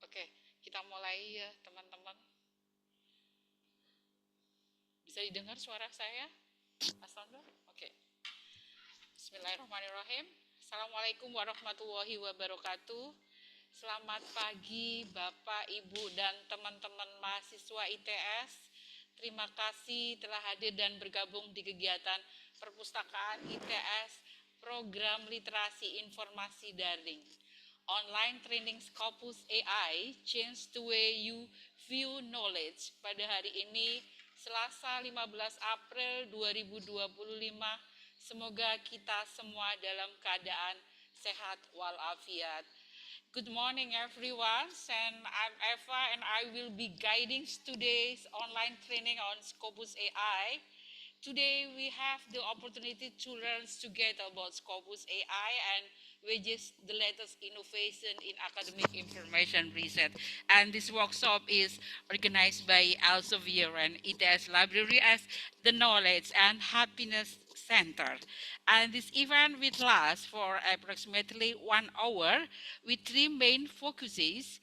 Oke, kita mulai ya teman-teman. Bisa didengar suara saya, Mas Tondo? Oke. Bismillahirrahmanirrahim. Assalamualaikum warahmatullahi wabarakatuh. Selamat pagi Bapak, Ibu, dan teman-teman mahasiswa ITS. Terima kasih telah hadir dan bergabung di kegiatan Perpustakaan ITS, program literasi informasi daring. Online training Scopus AI, change the way you view knowledge. Pada hari ini, Selasa 15 April 2025, semoga kita semua dalam keadaan sehat walafiat. Good morning everyone, and I'm Eva and I will be guiding today's online training on Scopus AI. Today we have the opportunity to learn together about Scopus AI and which is the latest innovation in academic information research. And this workshop is organized by Elsevier and ITS Library as the Knowledge and Happiness Center. And this event will last for approximately 1 hour with 3 main focuses.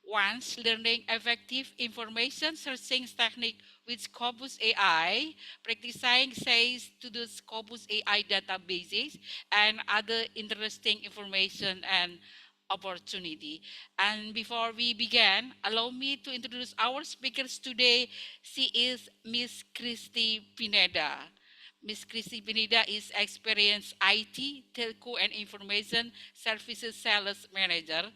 One, learning effective information searching technique with Scopus AI, practicing access to the Scopus AI databases, and other interesting information and opportunity. And before we begin, allow me to introduce our speakers today. She is Miss Christy Pineda. Miss Christy Pineda is experienced IT, telco, and information services sales manager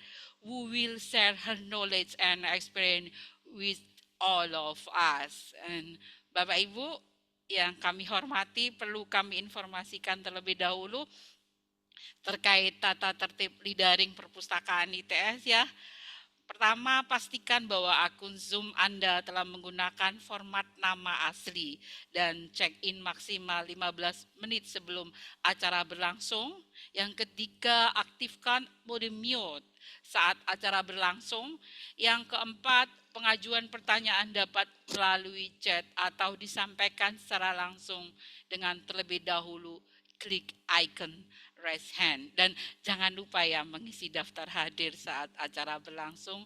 who will share her knowledge and experience with all of us. And Bapak Ibu yang kami hormati, perlu kami informasikan terlebih dahulu terkait tata tertib daring perpustakaan ITS ya. Pertama, pastikan bahwa akun Zoom Anda telah menggunakan format nama asli dan check-in maksimal 15 menit sebelum acara berlangsung. Yang ketiga, aktifkan mode mute saat acara berlangsung. Yang keempat, pengajuan pertanyaan dapat melalui chat atau disampaikan secara langsung dengan terlebih dahulu klik icon raise hand. Dan jangan lupa ya mengisi daftar hadir saat acara berlangsung.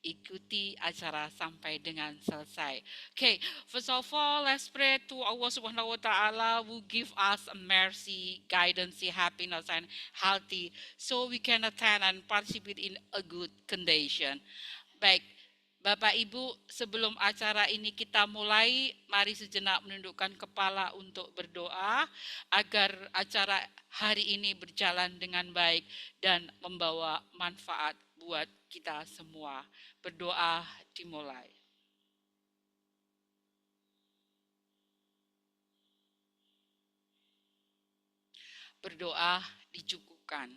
Ikuti acara sampai dengan selesai. Okay, first of all, let's pray to Allah Subhanahu wa Ta'ala who give us a mercy, guidance, happiness, and healthy, so we can attend and participate in a good condition. Baik, Bapak Ibu, sebelum acara ini kita mulai, mari sejenak menundukkan kepala untuk berdoa agar acara hari ini berjalan dengan baik dan membawa manfaat buat kita semua. Berdoa dimulai. Berdoa dicukupkan.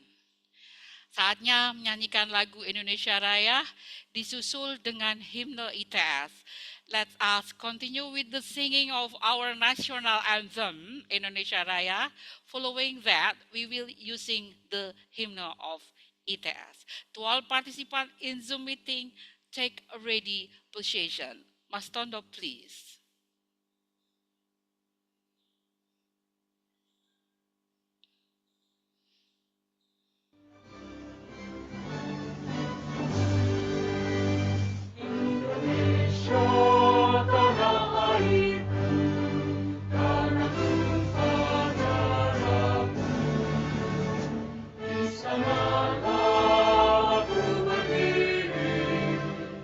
Saatnya menyanyikan lagu Indonesia Raya disusul dengan himne ITS. Let us continue with the singing of our national anthem Indonesia Raya. Following that, we will using the hymn of ITS. To all participants in Zoom meeting, take a ready position. Mas Tondo, please.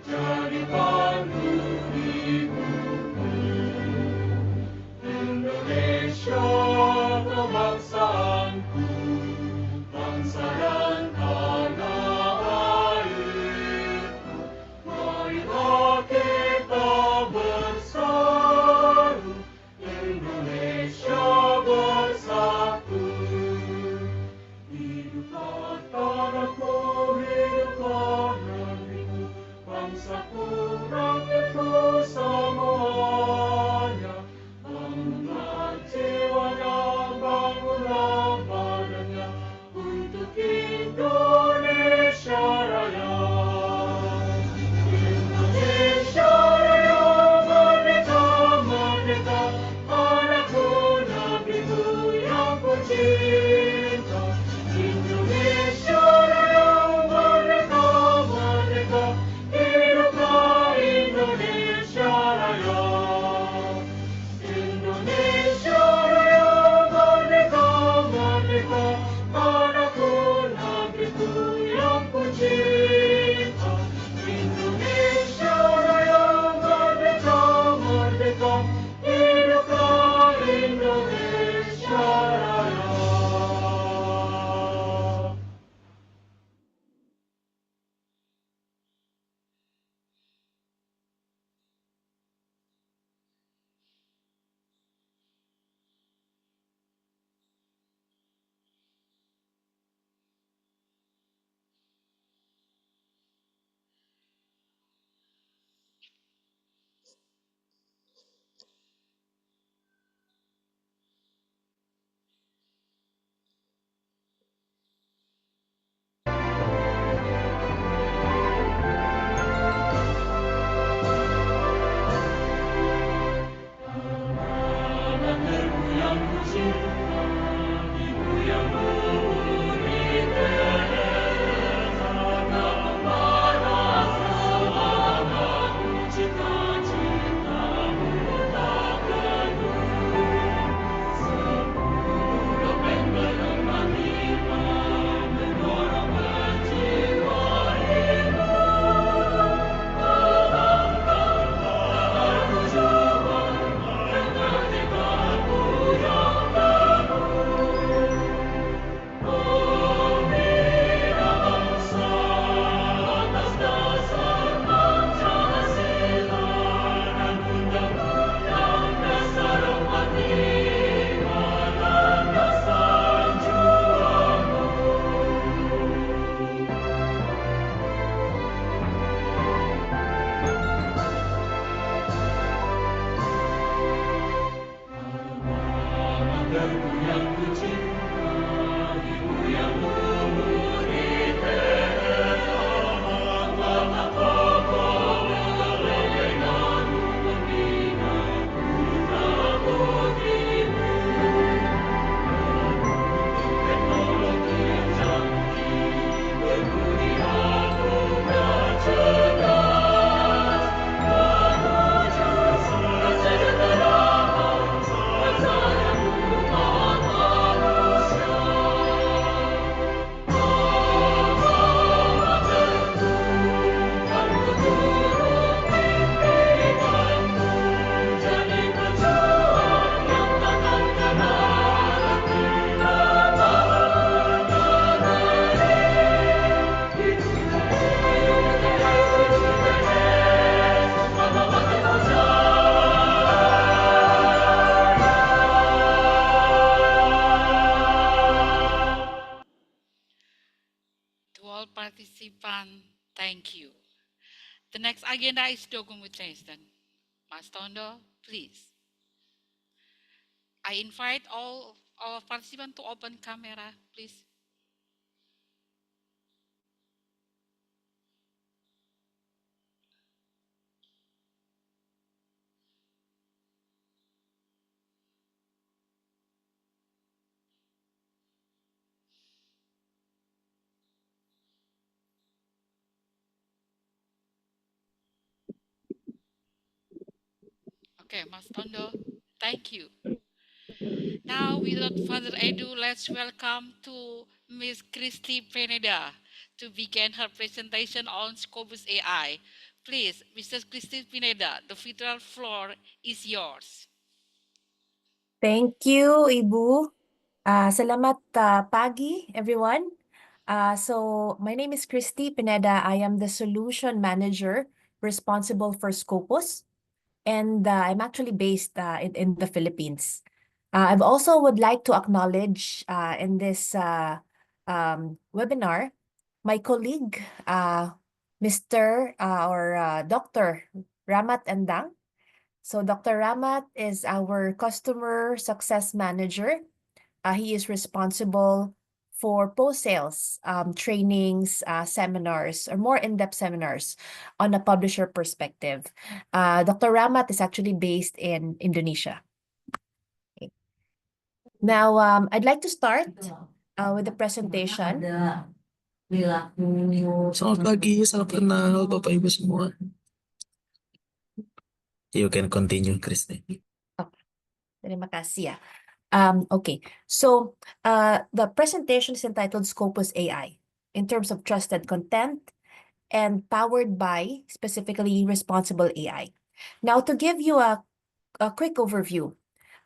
Jadi pandu Sipan, thank you. The next agenda is documentation. Mas Tondo, please. I invite all participants to open camera, please. Okay, Mas Tondo, thank you. Now, without further ado, let's welcome to Ms. Christy Pineda to begin her presentation on Scopus AI. Please, Mrs. Christy Pineda, the virtual floor is yours. Thank you, Ibu. Salamat pagi, everyone. So my name is Christy Pineda. I am the solution manager responsible for Scopus, and I'm actually based in the Philippines. I also would like to acknowledge in this webinar my colleague, Mr. Or Dr. Ramat Andang. So Dr. Ramat is our customer success manager. He is responsible for post-sales trainings, seminars, or more in-depth seminars on a publisher perspective. Dr. Ramat is actually based in Indonesia. Okay. Now, I'd like to start with the presentation. Selamat pagi, salam kenal Bapak Ibu semua. You can continue, Christy. Terima kasih ya. Okay, so the presentation is entitled Scopus AI in terms of trusted content and powered by specifically responsible AI. Now, to give you a quick overview,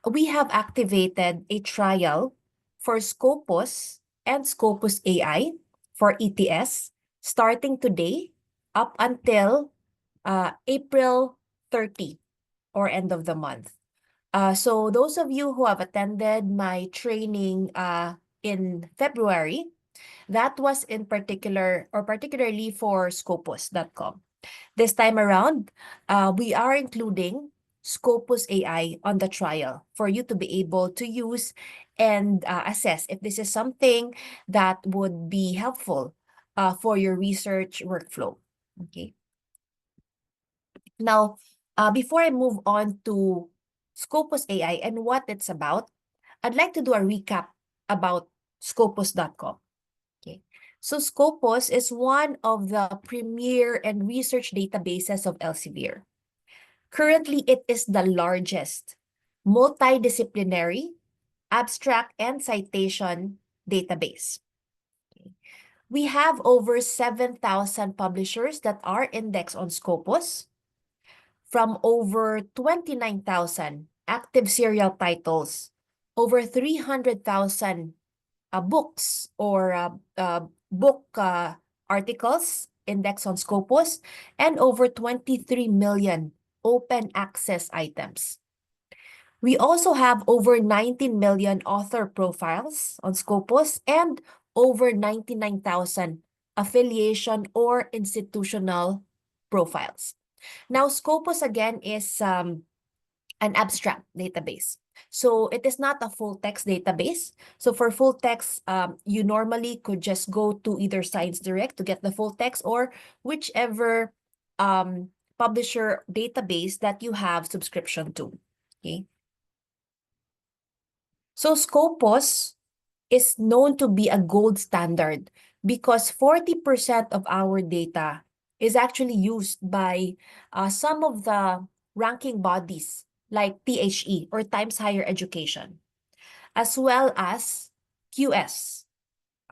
we have activated a trial for Scopus and Scopus AI for ETS starting today up until April 30 or end of the month. So those of you who have attended my training in February, that was in particular or particularly for Scopus.com. This time around, we are including Scopus AI on the trial for you to be able to use and assess if this is something that would be helpful for your research workflow. Okay. Now, before I move on to Scopus AI and what it's about, I'd like to do a recap about Scopus.com. Okay. So Scopus is one of the premier and research databases of Elsevier. Currently, it is the largest multidisciplinary, abstract, and citation database. Okay. We have over 7,000 publishers that are indexed on Scopus, from over 29,000 active serial titles, over 300,000 books or book articles indexed on Scopus, and over 23 million open access items. We also have over 19 million author profiles on Scopus and over 99,000 affiliation or institutional profiles. Now, Scopus again is an abstract database. So it is not a full text database. So for full text, you normally could just go to either Science Direct to get the full text or whichever publisher database that you have subscription to. Okay. So Scopus is known to be a gold standard because 40% of our data is actually used by some of the ranking bodies like THE or Times Higher Education, as well as QS,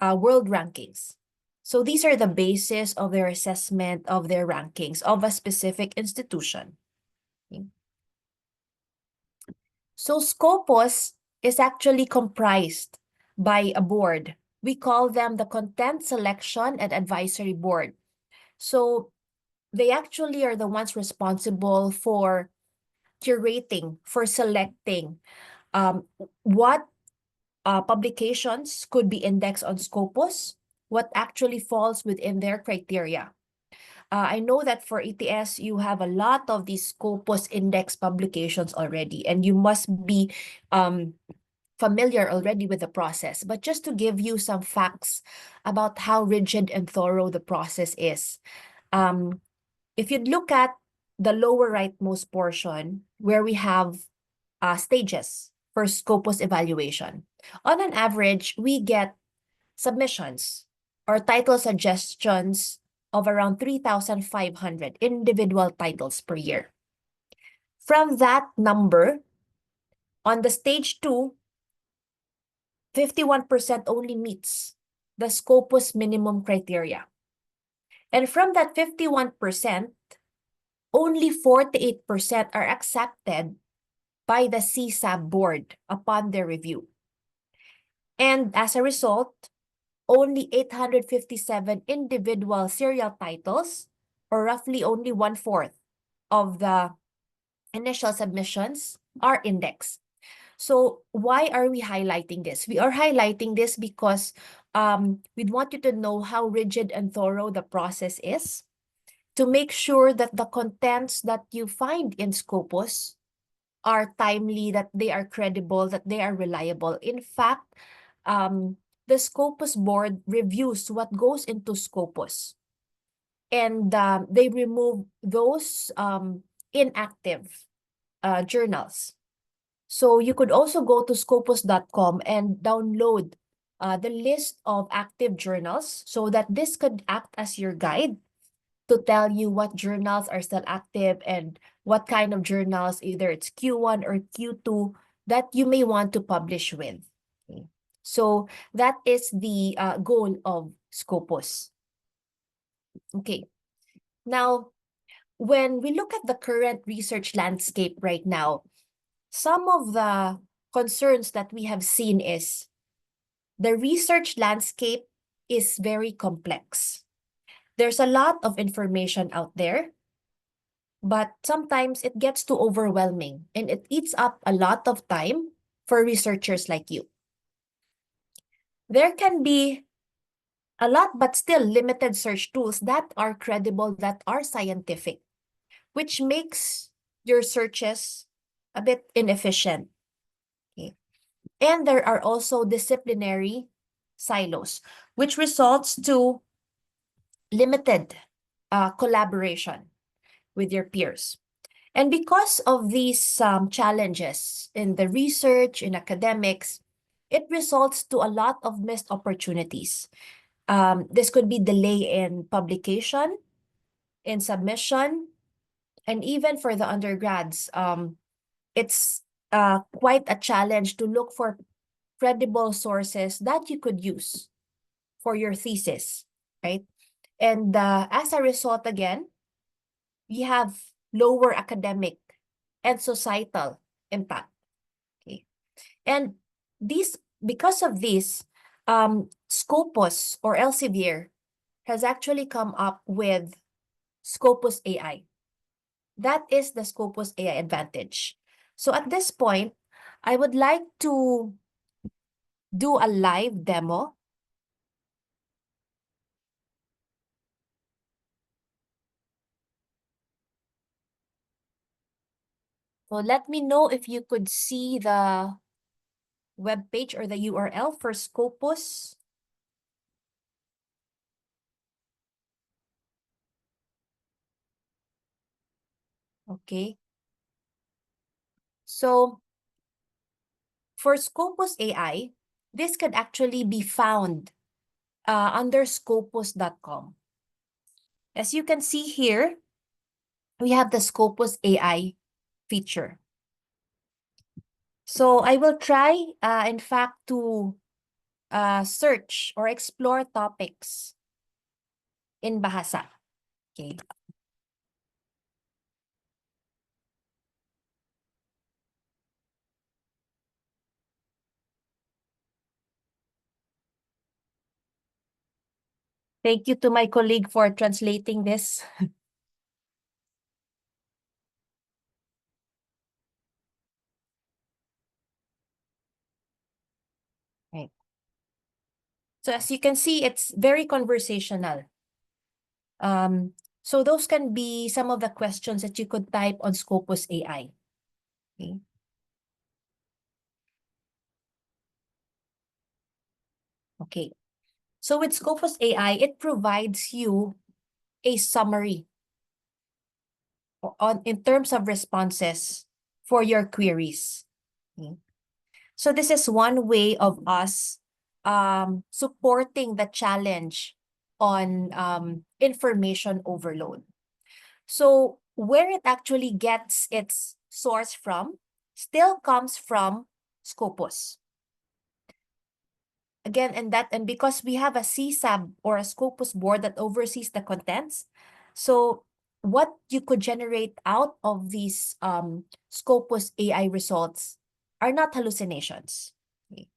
world rankings. So these are the basis of their assessment of their rankings of a specific institution. Okay. So Scopus is actually comprised by a board. We call them the Content Selection and Advisory Board. So they actually are the ones responsible for curating, for selecting what publications could be indexed on Scopus, what actually falls within their criteria. I know that for ETS, you have a lot of these Scopus index publications already, and you must be familiar already with the process. But just to give you some facts about how rigid and thorough the process is, if you look at the lower rightmost portion, where we have stages for Scopus evaluation, on an average, we get submissions or title suggestions of around 3,500 individual titles per year. From that number, on the stage 2, 51% only meets the Scopus minimum criteria. And from that 51%, only 48% are accepted by the CSAB board upon their review. And as a result, only 857 individual serial titles, or roughly only 1/4 of the initial submissions, are indexed. So why are we highlighting this? We are highlighting this because we'd want you to know how rigid and thorough the process is, to make sure that the contents that you find in Scopus are timely, that they are credible, that they are reliable. In fact, the Scopus board reviews what goes into Scopus, and they remove those inactive journals. So you could also go to scopus.com and download the list of active journals, so that this could act as your guide to tell you what journals are still active and what kind of journals, either it's Q1 or Q2, that you may want to publish with. Okay. So that is the goal of Scopus. Okay. Now, when we look at the current research landscape right now, some of the concerns that we have seen is the research landscape is very complex. There's a lot of information out there, but sometimes it gets too overwhelming and it eats up a lot of time for researchers like you. There can be a lot, but still limited search tools that are credible, that are scientific, which makes your searches a bit inefficient. Okay. And there are also disciplinary silos, which results to limited collaboration with your peers. And because of these challenges in the research, in academics, it results to a lot of missed opportunities. This could be delay in publication, in submission, and even for the undergrads, it's quite a challenge to look for credible sources that you could use for your thesis, right? And as a result, again, we have lower academic and societal impact. Okay. And because of this, Scopus or Elsevier has actually come up with Scopus AI. That is the Scopus AI advantage. So at this point, I would like to do a live demo. So let me know if you could see the web page or the URL for Scopus. Okay. So for Scopus AI, this could actually be found under scopus.com. As you can see here, we have the Scopus AI feature. So I will try, in fact, to search or explore topics in Bahasa. Okay. Thank you to my colleague for translating this. Right. So as you can see, it's very conversational. So those can be some of the questions that you could type on Scopus AI. Okay. Okay. So with Scopus AI, it provides you a summary in terms of responses for your queries. Okay. So this is one way of us supporting the challenge on information overload. So where it actually gets its source from still comes from Scopus. Again, and because we have a CSAB or a Scopus board that oversees the contents, so what you could generate out of these Scopus AI results are not hallucinations. Okay.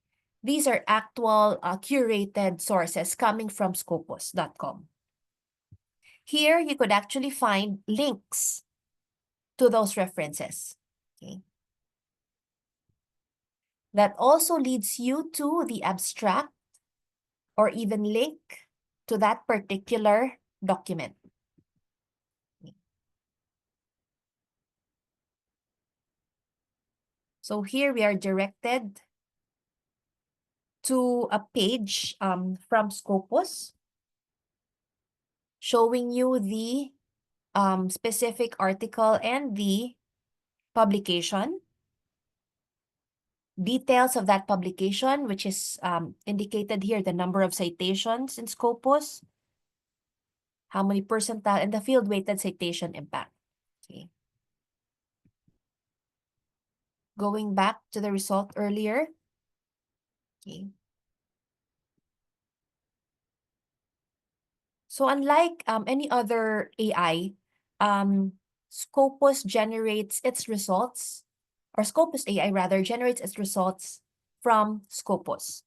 These are actual curated sources coming from scopus.com. Here, you could actually find links to those references. Okay. That also leads you to the abstract or even link to that particular document. So here we are directed to a page from Scopus showing you the specific article and the publication, details of that publication, which is indicated here, the number of citations in Scopus, how many percentile, and the field-weighted citation impact. Okay. Going back to the result earlier. Okay. So unlike any other AI, Scopus generates its results, or Scopus AI rather, generates its results from Scopus.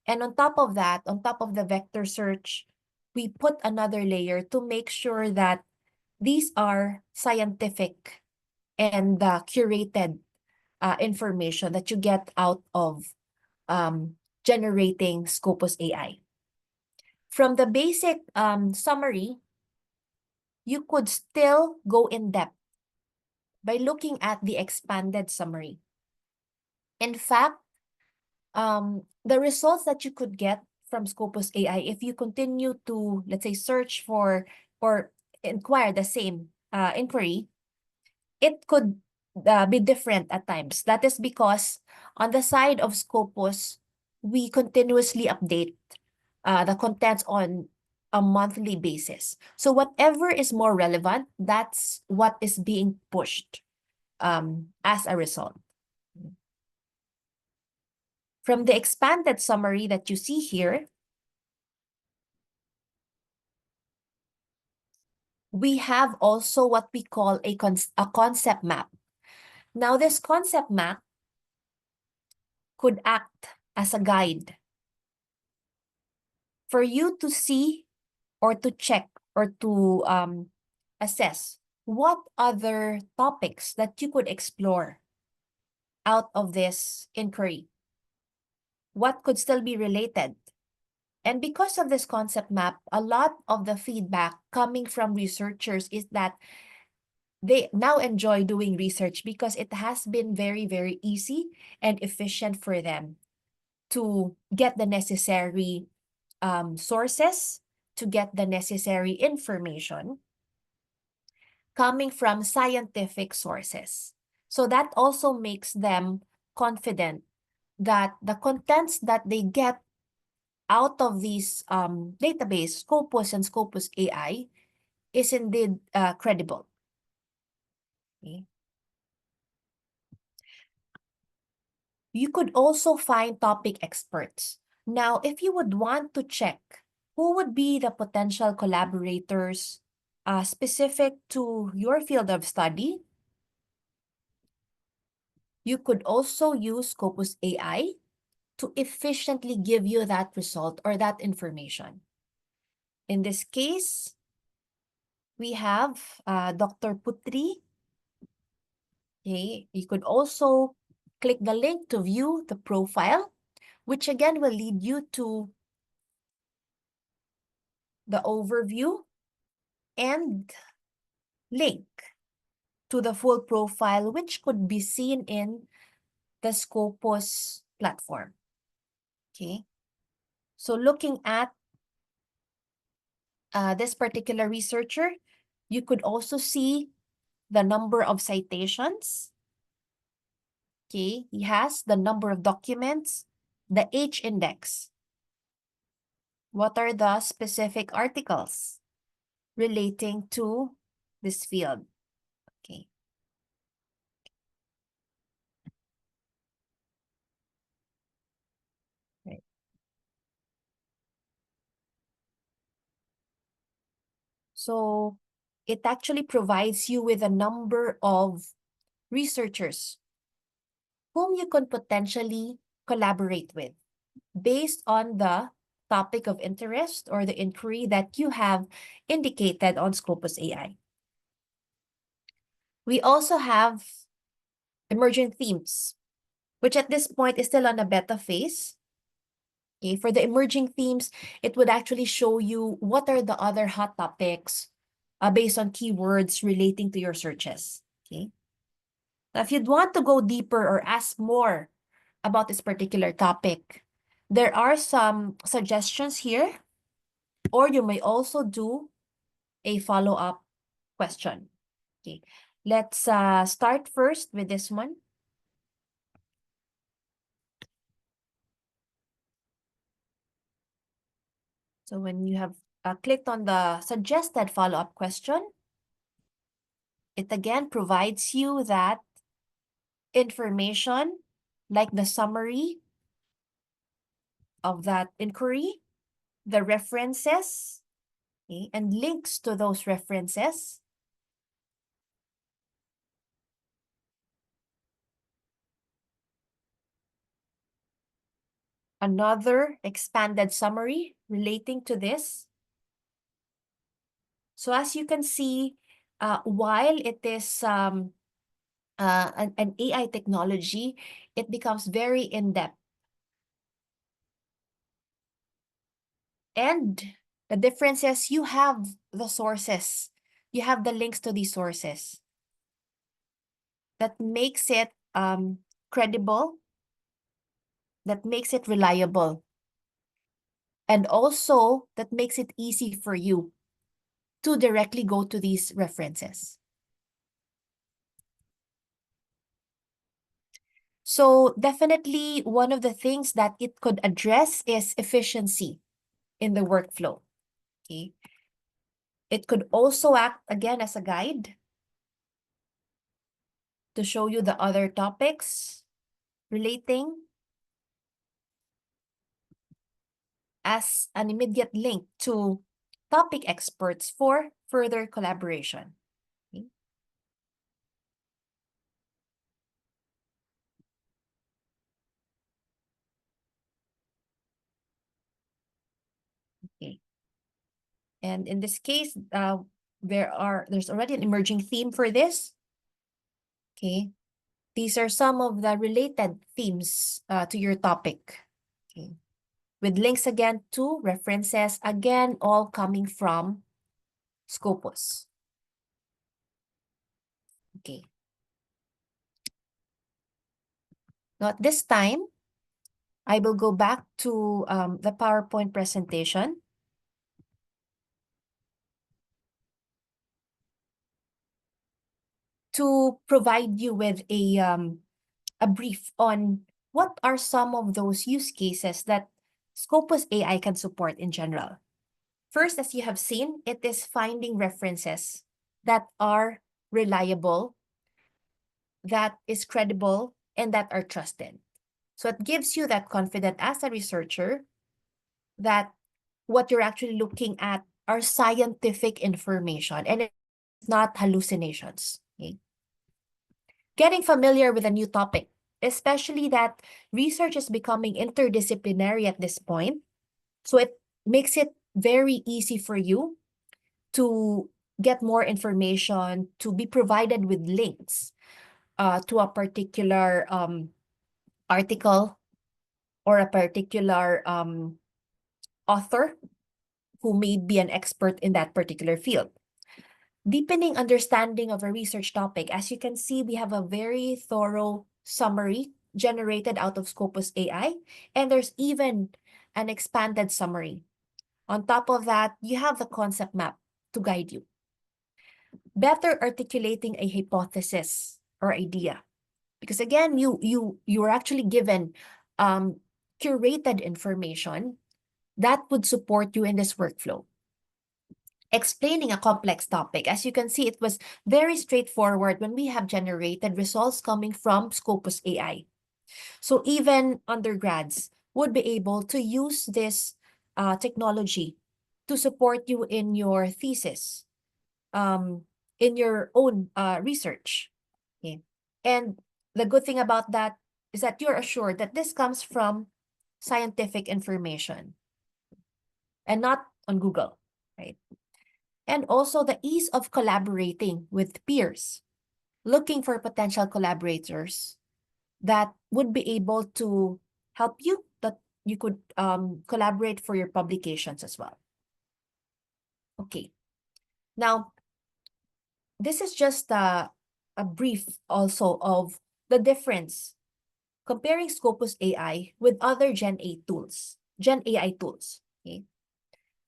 And on top of that, on top of the vector search, we put another layer to make sure that these are scientific and curated information that you get out of generating Scopus AI. From the basic summary, you could still go in depth by looking at the expanded summary. In fact, the results that you could get from Scopus AI, if you continue to, let's say, search for or inquire the same inquiry, it could be different at times. That is because on the side of Scopus, we continuously update the contents on a monthly basis. So whatever is more relevant, that's what is being pushed as a result. From the expanded summary that you see here, we have also what we call a concept map. Now, this concept map could act as a guide for you to see or to check or to assess what other topics that you could explore out of this inquiry. What could still be related? And because of this concept map, a lot of the feedback coming from researchers is that they now enjoy doing research because it has been very, very easy and efficient for them to get the necessary sources, to get the necessary information coming from scientific sources. So that also makes them confident that the contents that they get out of these database, Scopus and Scopus AI, is indeed credible. Okay. You could also find topic experts. Now, if you would want to check who would be the potential collaborators specific to your field of study, you could also use Scopus AI to efficiently give you that result or that information. In this case, we have Dr. Putri. Okay, you could also click the link to view the profile, which again will lead you to the overview, and link to the full profile, which could be seen in the Scopus platform. Okay. So looking at this particular researcher, you could also see the number of citations. Okay, he has the number of documents, the H index. What are the specific articles relating to this field? Okay. Right. So it actually provides you with a number of researchers whom you can potentially collaborate with based on the topic of interest or the inquiry that you have indicated on Scopus AI. We also have emerging themes, which at this point is still on a beta phase. Okay, for the emerging themes, it would actually show you what are the other hot topics based on keywords relating to your searches. Okay. Now, if you'd want to go deeper or ask more about this particular topic, there are some suggestions here, or you may also do a follow-up question. Okay, let's start first with this one. So when you have clicked on the suggested follow-up question, it again provides you that information like the summary of that inquiry, the references, okay, and links to those references. Another expanded summary relating to this. So as you can see, while it is an AI technology, it becomes very in-depth. And the difference is you have the sources. You have the links to these sources. That makes it credible, that makes it reliable, and also that makes it easy for you to directly go to these references. So definitely one of the things that it could address is efficiency in the workflow. Okay. It could also act again as a guide to show you the other topics relating, as an immediate link to topic experts for further collaboration. Okay. Okay. And in this case, there's already an emerging theme for this. Okay. These are some of the related themes to your topic. Okay. With links again to references, again, all coming from Scopus. Okay. Now at this time, I will go back to the PowerPoint presentation. To provide you with a brief on what are some of those use cases that Scopus AI can support in general. First, as you have seen, it is finding references that are reliable, that is credible, and that are trusted. So it gives you that confidence as a researcher that what you're actually looking at are scientific information and it's not hallucinations. Okay? Getting familiar with a new topic, especially that research is becoming interdisciplinary at this point. So it makes it very easy for you to get more information, to be provided with links to a particular article or a particular author who may be an expert in that particular field. Deepening understanding of a research topic. As you can see, we have a very thorough summary generated out of Scopus AI, and there's even an expanded summary. On top of that, you have the concept map to guide you. Better articulating a hypothesis or idea. Because again, you are actually given curated information that would support you in this workflow. Explaining a complex topic. As you can see, it was very straightforward when we have generated results coming from Scopus AI. So even undergrads would be able to use this technology to support you in your thesis, in your own research. Okay. And the good thing about that is that you're assured that this comes from scientific information and not on Google, right? And also the ease of collaborating with peers, looking for potential collaborators that would be able to help you, that you could collaborate for your publications as well. Okay. Now, this is just a brief also of the difference comparing Scopus AI with other Gen AI tools. Okay.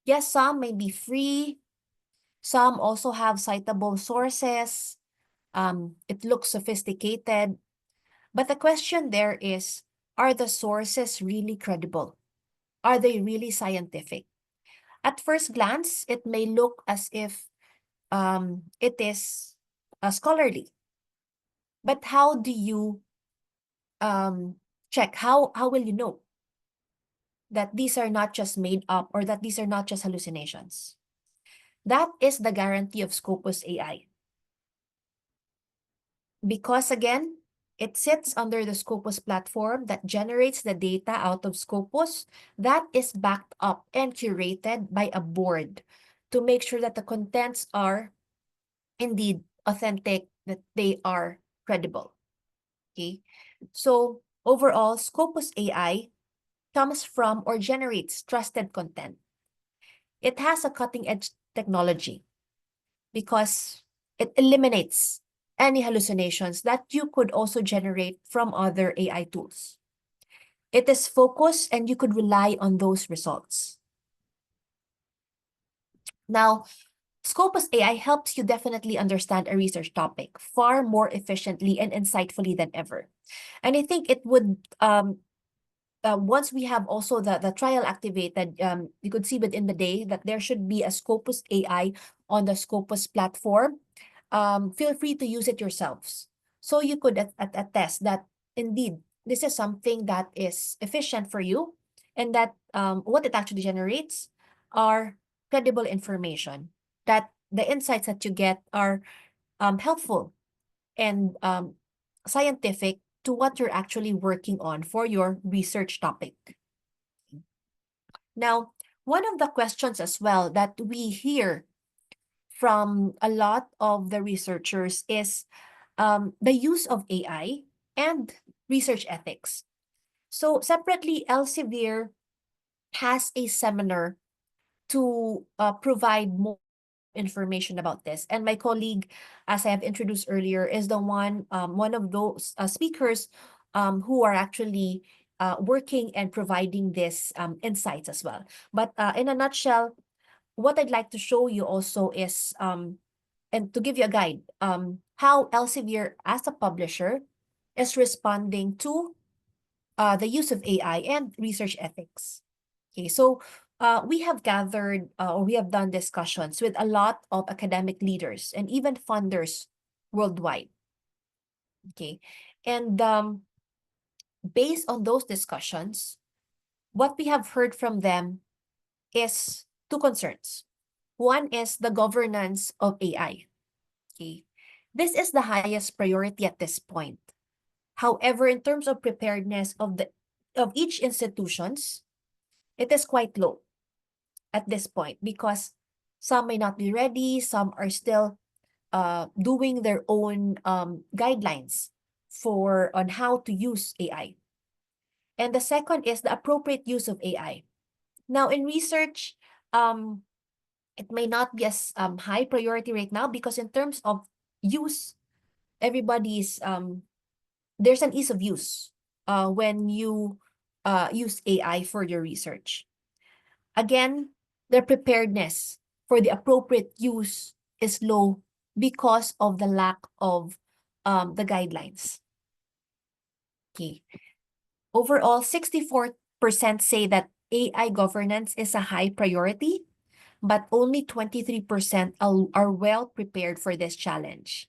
Yes, some may be free. Some also have citable sources. It looks sophisticated. But the question there is, are the sources really credible? Are they really scientific? At first glance, it may look as if it is scholarly. But how do you check? How will you know that these are not just made up or that these are not just hallucinations? That is the guarantee of Scopus AI. Because again, it sits under the Scopus platform that generates the data out of Scopus that is backed up and curated by a board to make sure that the contents are indeed authentic, that they are credible. Okay, so overall, Scopus AI comes from or generates trusted content. It has a cutting-edge technology because it eliminates any hallucinations that you could also generate from other AI tools. It is focused and you could rely on those results. Now, Scopus AI helps you definitely understand a research topic far more efficiently and insightfully than ever. And I think it would, once we have also the trial activated, you could see within the day that there should be a Scopus AI on the Scopus platform. Feel free to use it yourselves. So you could attest that indeed, this is something that is efficient for you and that what it actually generates are credible information, that the insights that you get are helpful and scientific to what you're actually working on for your research topic. Now, one of the questions as well that we hear from a lot of the researchers is the use of AI and research ethics. So separately, Elsevier has a seminar to provide more information about this. And my colleague, as I have introduced earlier, is the one of those speakers who are actually working and providing this insights as well. But in a nutshell, what I'd like to show you also is, and to give you a guide, how Elsevier as a publisher is responding to the use of AI and research ethics. Okay, so we have gathered or we have done discussions with a lot of academic leaders and even funders worldwide. Okay, and based on those discussions, what we have heard from them is two concerns. One is the governance of AI. Okay, this is the highest priority at this point. However, in terms of preparedness of each institutions, it is quite low at this point because some may not be ready, some are still doing their own guidelines on how to use AI. And the second is the appropriate use of AI. Now, in research, it may not be as high priority right now because in terms of use, everybody's there's an ease of use when you use AI for your research. Again, the preparedness for the appropriate use is low because of the lack of the guidelines. Okay. Overall, 64% say that AI governance is a high priority, but only 23% are well prepared for this challenge.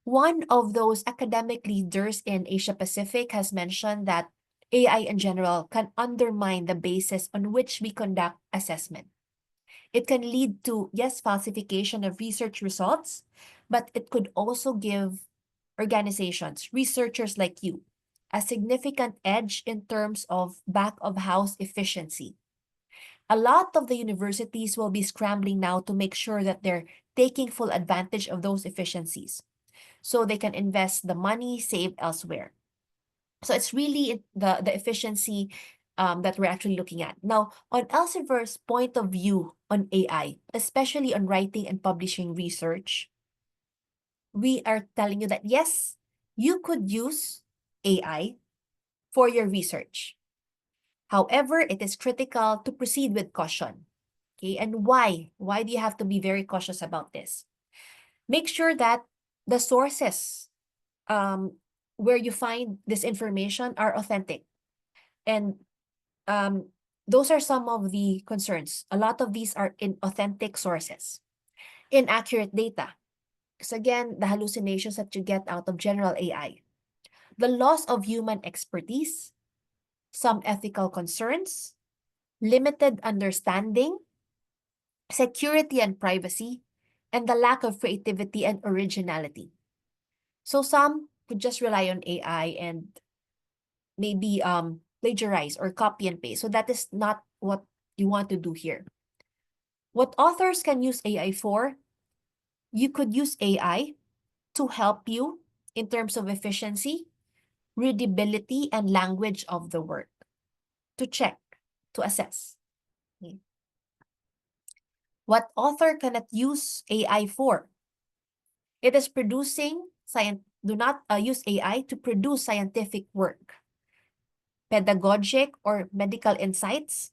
One of those academic leaders in Asia Pacific has mentioned that AI in general can undermine the basis on which we conduct assessment. It can lead to, yes, falsification of research results, but it could also give organizations, researchers like you, a significant edge in terms of back of house efficiency. A lot of the universities will be scrambling now to make sure that they're taking full advantage of those efficiencies so they can invest the money saved elsewhere. So it's really the efficiency that we're actually looking at. Now, on Elsevier's point of view on AI, especially on writing and publishing research, we are telling you that yes, you could use AI for your research. However, it is critical to proceed with caution. Okay, and why? Why do you have to be very cautious about this? Make sure that the sources where you find this information are authentic. And those are some of the concerns. A lot of these are inauthentic sources, inaccurate data. Because again, the hallucinations that you get out of general AI, the loss of human expertise, some ethical concerns, limited understanding, security and privacy, and the lack of creativity and originality. So some would just rely on AI and maybe plagiarize or copy and paste. So that is not what you want to do here. What authors can use AI for, you could use AI to help you in terms of efficiency, readability, and language of the work, to check, to assess. Okay. What author cannot use AI for? It is producing do not use AI to produce scientific work, pedagogic or medical insights,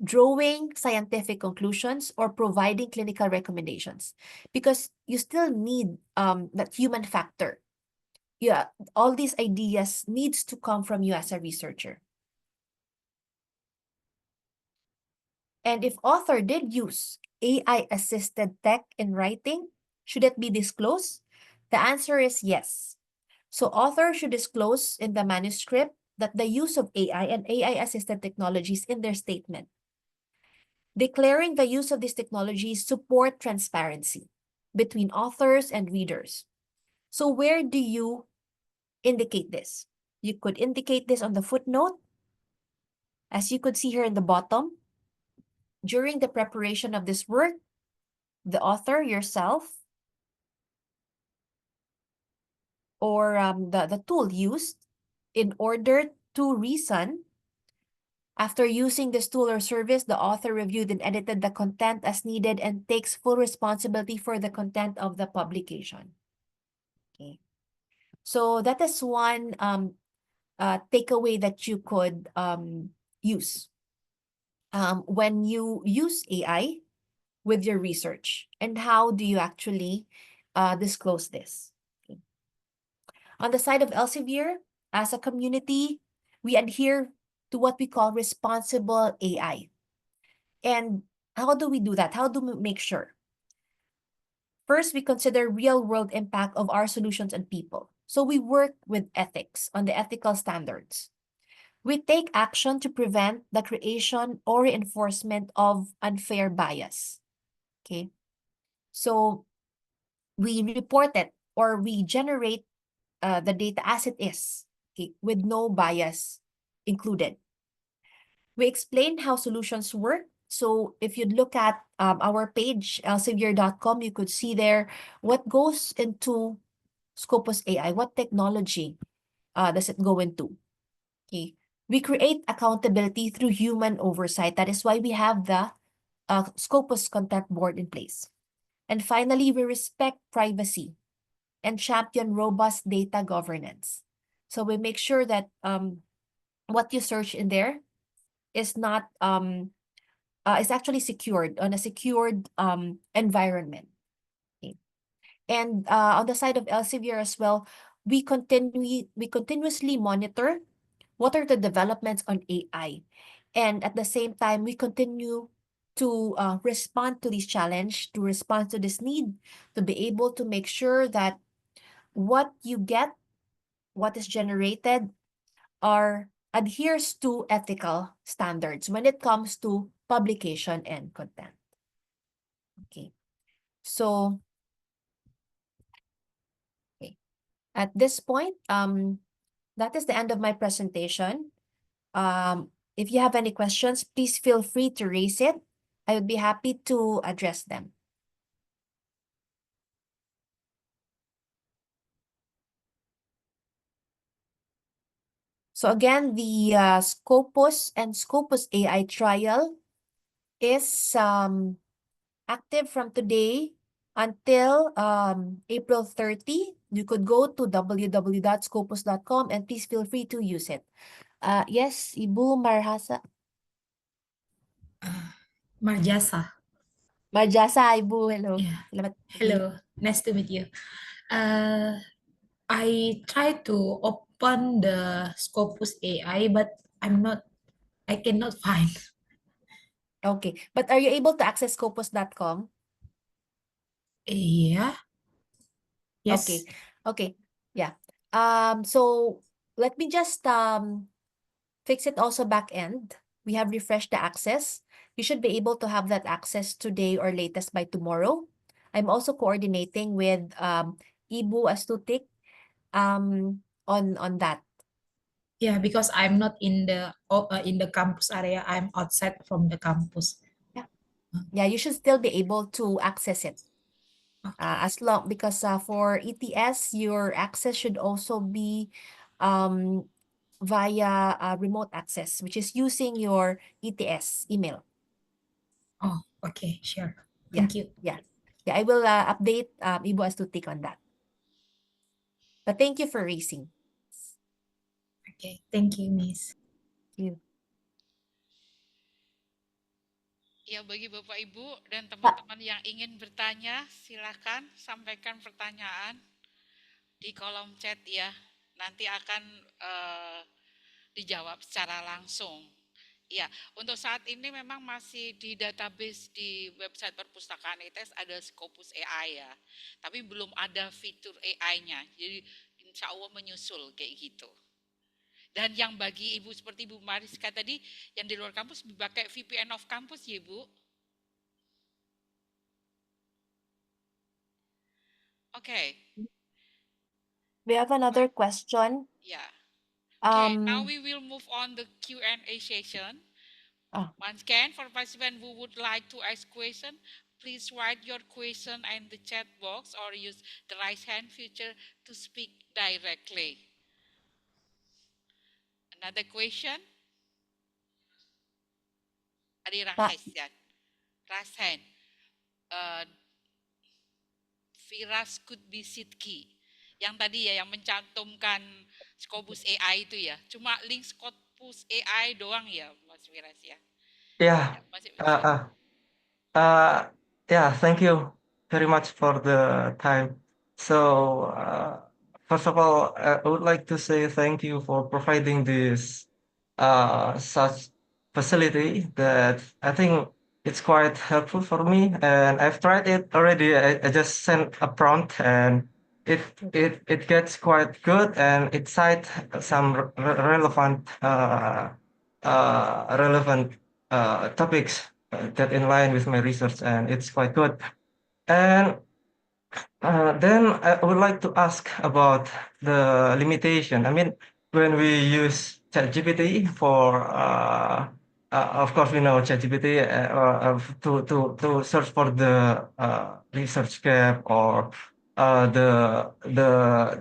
drawing scientific conclusions, or providing clinical recommendations, because you still need that human factor. Yeah, all these ideas needs to come from you as a researcher. And if author did use AI-assisted tech in writing, should it be disclosed? The answer is yes. So author should disclose in the manuscript that the use of AI and AI-assisted technologies in their statement. Declaring the use of these technologies support transparency between authors and readers. So where do you indicate this? You could indicate this on the footnote, as you could see here in the bottom. During the preparation of this work, the author yourself or the tool used in order to reason, after using this tool or service, the author reviewed and edited the content as needed and takes full responsibility for the content of the publication. Okay. So that is one takeaway that you could use when you use AI with your research. And how do you actually disclose this? Okay. On the side of Elsevier, as a community, we adhere to what we call responsible AI. And how do we do that? How do we make sure? First, we consider real-world impact of our solutions on people. So we work with ethics on the ethical standards. We take action to prevent the creation or reinforcement of unfair bias. Okay. So we report it or we generate the data as it is, okay, with no bias included. We explain how solutions work. So if you look at our page, elsevier.com, you could see there what goes into Scopus AI, what technology does it go into. Okay. We create accountability through human oversight. That is why we have the Scopus content board in place. And finally, we respect privacy and champion robust data governance. So we make sure that what you search in there is not is actually secured on a secured environment. Okay. And on the side of Elsevier as well, we continuously monitor what are the developments on AI. And at the same time, we continue to respond to this challenge, to respond to this need, to be able to make sure that what you get, what is generated, adheres to ethical standards when it comes to publication and content. Okay. So, okay. At this point, that is the end of my presentation. If you have any questions, please feel free to raise it. I would be happy to address them. So again, the Scopus and Scopus AI trial is active from today until April 30. You could go to www.scopus.com and please feel free to use it. Yes, Ibu Marhasa. Marjasa. Marjasa, Ibu. Hello. Yeah. Salamat. Hello. Nice to meet you. I tried to open the Scopus AI, but I cannot find. Okay. But are you able to access scopus.com? Yeah. Yes. Okay. Okay. Yeah. So let me just fix it also back end. We have refreshed the access. You should be able to have that access today or latest by tomorrow. I'm also coordinating with Ibu Astutik on that. Yeah, because I'm not in the campus area. I'm outside from the campus. Yeah, you should still be able to access it. As long because for ETS, your access should also be via remote access, which is using your ETS email. Oh, okay, sure. Yeah, Thank you. yeah. I will update Ibu Astutik on that. But thank you for raising. Okay, thank you, Miss. Thank you. Ya, bagi Bapak Ibu dan teman-teman yang ingin bertanya, silakan sampaikan pertanyaan di kolom chat ya. Nanti akan dijawab secara langsung. Ya, untuk saat ini memang masih di database di website Perpustakaan ITS ada Scopus AI ya. Tapi belum ada fitur AI-nya. Jadi insya Allah menyusul kayak gitu. Dan yang bagi Ibu seperti Ibu Mariska tadi, yang di luar kampus pakai VPN off kampus ya Ibu? Okay. We have another question. Yeah. Okay, now Um, we will move on the Q&A session. Oh. Once again, for participants who would like to ask question, please write your question in the chat box or use the raise hand feature to speak directly. Another question? Ada yang raise ya? Raise hand. Firas could be Sidki. Yang tadi ya, yang mencantumkan Scopus AI itu ya. Cuma link Scopus AI doang ya, Mas Firas ya. Yeah. Yeah, thank you very much for the time. So, first of all, I would like to say thank you for providing this such facility that I think it's quite helpful for me, and I've tried it already. I just sent a prompt, and it gets quite good, and it cites some relevant topics that in line with my research, and it's quite good. And then I would like to ask about the limitation. I mean, when we use ChatGPT for, of course, we know ChatGPT to search for the research gap or the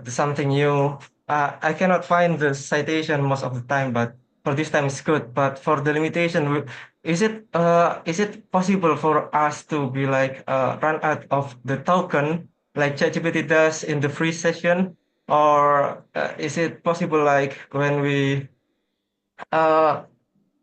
something new. I cannot find the citation most of the time, but for this time it's good. But for the limitation, is it possible for us to be like run out of the token like ChatGPT does in the free session, or is it possible like when we uh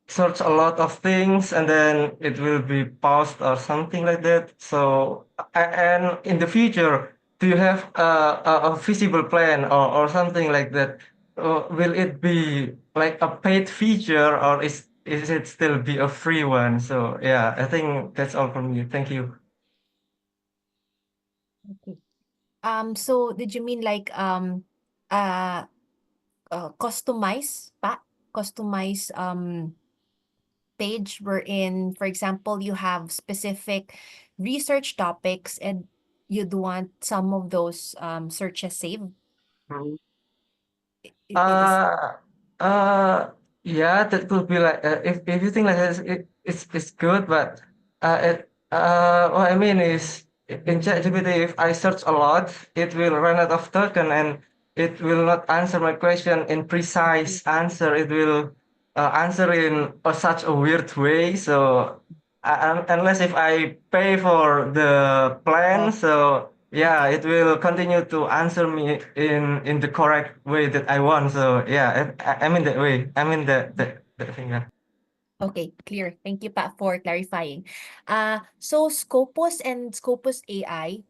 search a lot of things and then it will be paused or something like that? So and in the future, do you have a feasible plan or something like that? Will it be like a paid feature, or is it still be a free one? So yeah, I think that's all from you. Thank you. Okay. So did you mean like uh customize customize page wherein, for example, you have specific research topics and you'd want some of those searches saved? Mhm. Is Uh, uh, yeah, that could be like if you think like this, it's good, but what I mean is in ChatGPT, if I search a lot, it will run out of token and it will not answer my question in precise answer. It will answer in such a weird way. So unless if I pay for the plan, oh, so yeah, okay. it will continue to answer me in the correct way that I want. So yeah, I mean that way. I mean that thing. Yeah. Okay, clear. Thank you, Pat, for clarifying. So Scopus and Scopus AI,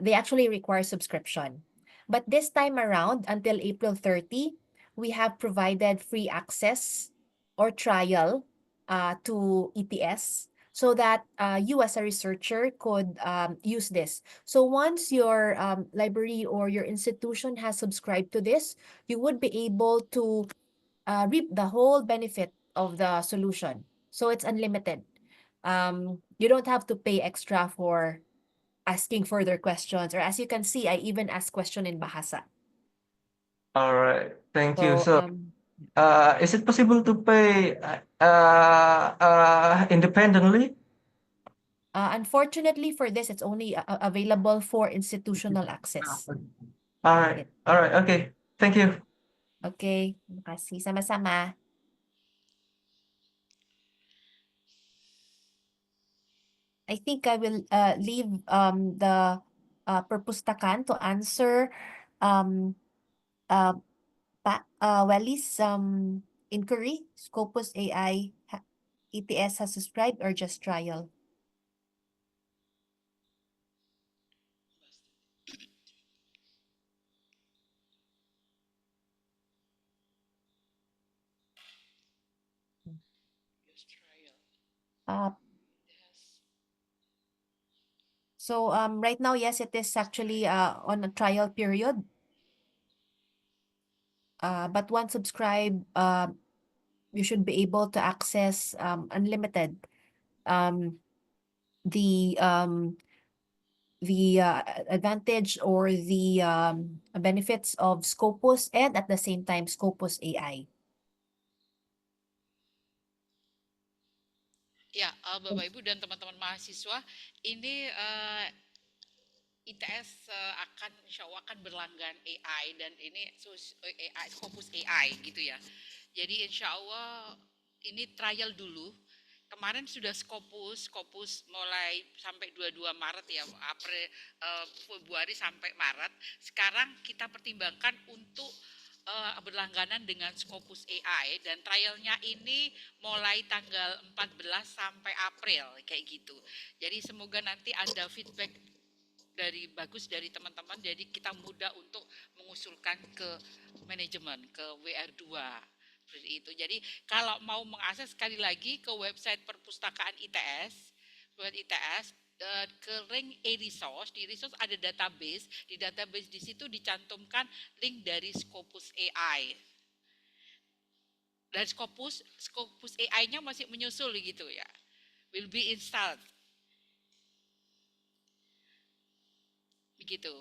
they actually require subscription. But this time around, until April 30, we have provided free access or trial to ETS so that you as a researcher could use this. So once your library or your institution has subscribed to this, you would be able to reap the whole benefit of the solution. So it's unlimited. You don't have to pay extra for asking further questions. Or as you can see, I even ask question in Bahasa. All right. Thank you. So So is it possible to pay independently? unfortunately for this, it's only available for institutional access. All right. It, All right. Okay. Thank you. okay, terima kasih. Sama-sama. I think I will leave the Perpustakaan to answer um, uh, Welly's inquiry. Scopus AI ETS has subscribed or just trial? Just trial. Uh, Yes. so right now, yes, it is actually on a trial period. But once subscribe, you should be able to access unlimited um, the um, the advantage or the benefits of Scopus and at the same time Scopus AI. Ya, Bapak Ibu dan teman-teman mahasiswa, ini ITS akan insya Allah akan berlanggan AI dan ini AI Scopus AI gitu ya. Jadi insya Allah ini trial dulu. Kemarin sudah Scopus mulai sampai 22 Maret ya, Februari sampai Maret. Sekarang kita pertimbangkan untuk berlangganan dengan Scopus AI dan trialnya ini mulai tanggal 14 sampai April kayak gitu. Jadi semoga nanti ada feedback bagus dari teman-teman, jadi kita mudah untuk mengusulkan ke manajemen, ke WR2 seperti itu. Jadi kalau mau mengakses sekali lagi ke website Perpustakaan ITS, ke link e-resource, di resource ada database, di database di situ dicantumkan link dari Scopus AI. Dan Scopus AI-nya masih menyusul gitu ya. Will be installed. Begitu.